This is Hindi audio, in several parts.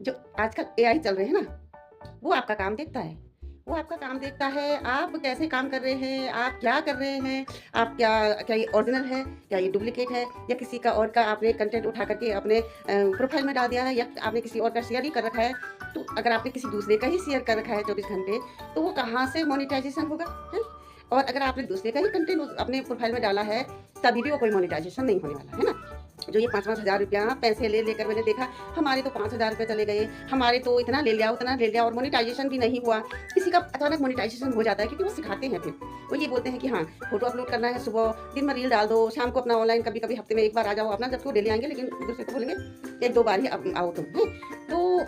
जो आजकल एआई चल रहे हैं ना, वो आपका काम देखता है। वो आपका काम देखता है, आप कैसे काम कर रहे हैं, आप क्या कर रहे हैं, आप क्या क्या ये ओरिजिनल है, क्या ये डुप्लीकेट है या किसी का और का आपने कंटेंट उठा करके अपने प्रोफाइल में डाल दिया है या आपने किसी और का शेयर ही कर रखा है। तो अगर आपने किसी दूसरे का ही शेयर कर रखा है 24 घंटे, तो वो कहाँ से मोनेटाइज़ेशन होगा, हैं? और अगर आपने दूसरे का ही कंटेंट अपने प्रोफाइल में डाला है, तभी भी वो कोई मोनेटाइज़ेशन नहीं होने वाला, है ना? जो ये 5-5 हज़ार रुपया पैसे ले लेकर मैंने देखा, हमारे तो 5,000 रुपए चले गए, हमारे तो इतना ले लिया, उतना ले लिया और मोनेटाइज़ेशन भी नहीं हुआ। किसी का अचानक मोनेटाइज़ेशन हो जाता है क्योंकि वो सिखाते हैं फिर। वो ये बोलते हैं कि हाँ, फ़ोटो अपलोड करना है सुबह, दिन में रील डाल दो, शाम को अपना ऑनलाइन कभी-कभी हफ्ते में 1 बार आ जाओ, अपना जब तो डेली आएँगे लेकिन दूसरे को बोलेंगे 1-2 बार ही आओ तुम, हैं? तो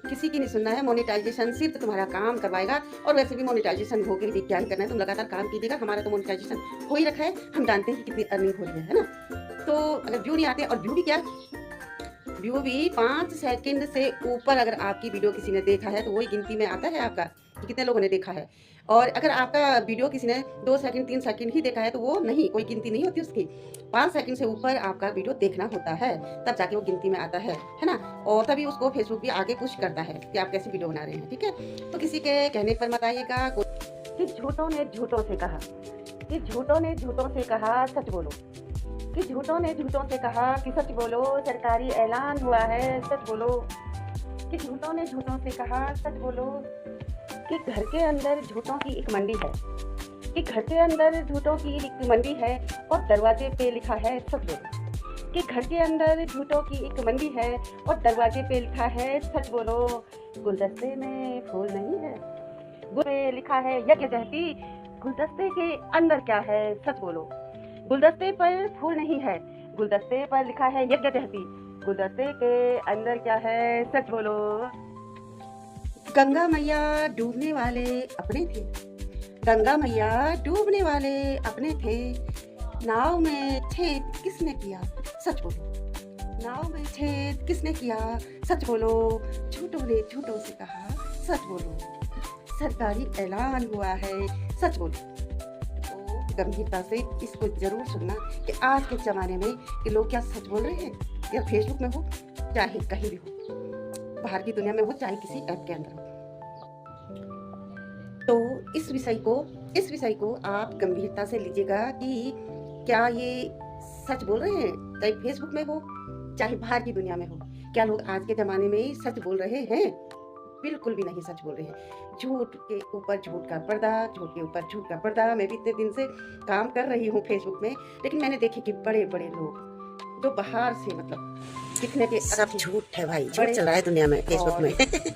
किसी की नहीं सुनना है, मोनेटाइज़ेशन सिर्फ़ तुम्हारा काम करवाएगा और वैसे भी मोनेटाइज़ेशन हो के भी क्या ही करना है, तुम लगातार काम कीजिएगा, हमारा तो मोनेटाइज़ेशन हो ही रखा है, हम जानते हैं कि कितनी अर्निंग हो रही है ना? तो अगर व्यू नहीं आते और व्यू भी क्या, व्यू भी 5 सेकंड से ऊपर अगर आपकी वीडियो किसी ने देखा है तो वही गिनती में आता है आपका कि कितने लोगों ने देखा है। और अगर आपका वीडियो किसी ने 2 सेकंड 3 सेकंड ही देखा है तो वो नहीं, कोई गिनती नहीं होती उसकी। 5 सेकंड से ऊपर आपका वीडियो देखना होता है, तब जाके वो गिनती में आता है ना? और तभी उसको फेसबुक भी आगे पुश करता है कि आप कैसी वीडियो बना रहे हैं, ठीक है? तो किसी के कहने पर मत आइएगा कि झूठों ने झूठों से कहा, कि झूठों ने झूठों से कहा सच बोलो, कि झूठों ने झूठों से कहा कि सच बोलो, सरकारी ऐलान हुआ है सच बोलो, कि झूठों ने झूठों से कहा सच बोलो, कि घर के अंदर झूठों की एक मंडी है, कि घर के अंदर झूठों की एक मंडी है और दरवाजे पे लिखा है सच बोलो, कि घर के अंदर झूठों की एक मंडी है और दरवाजे पे लिखा है सच बोलो, गुलदस्ते में फूल नहीं है, पे लिखा है यज्ञ जहती, गुलदस्ते के अंदर क्या है सच बोलो, गुलदस्ते पर फूल नहीं है, गुलदस्ते पर लिखा है यज्ञ जहती, गुलदस्ते के अंदर क्या है सच बोलो। गंगा मैया डूबने वाले अपने थे, गंगा मैया डूबने वाले अपने थे, नाव में छेद किसने किया सच बोलो, नाव में छेद किसने किया सच बोलो, झूठों ने झूठों से कहा सच बोलो, सरकारी ऐलान हुआ है सच बोलो। गंभीरता से इसको जरूर सुनना कि आज के ज़माने में कि लोग क्या सच बोल रहे हैं, या फेसबुक में हो चाहे कहीं भी हो, बाहर की दुनिया में हो चाहे किसी ऐप के अंदर हो। तो इस विषय को आप गंभीरता से लीजिएगा कि क्या ये सच बोल रहे हैं, चाहे फेसबुक में हो चाहे बाहर की दुनिया में हो। क्या लोग आज के ज़माने में सच बोल रहे हैं? बिल्कुल भी नहीं सच बोल रहे हैं। झूठ के ऊपर झूठ का पर्दा, झूठ के ऊपर झूठ का पर्दा। मैं भी इतने दिन से काम कर रही हूँ फेसबुक में, लेकिन मैंने देखे कि बड़े-बड़े लोग जो बाहर से मतलब दिखने के सब झूठ है भाई, झूठ चल रहा है दुनिया में फेसबुक में।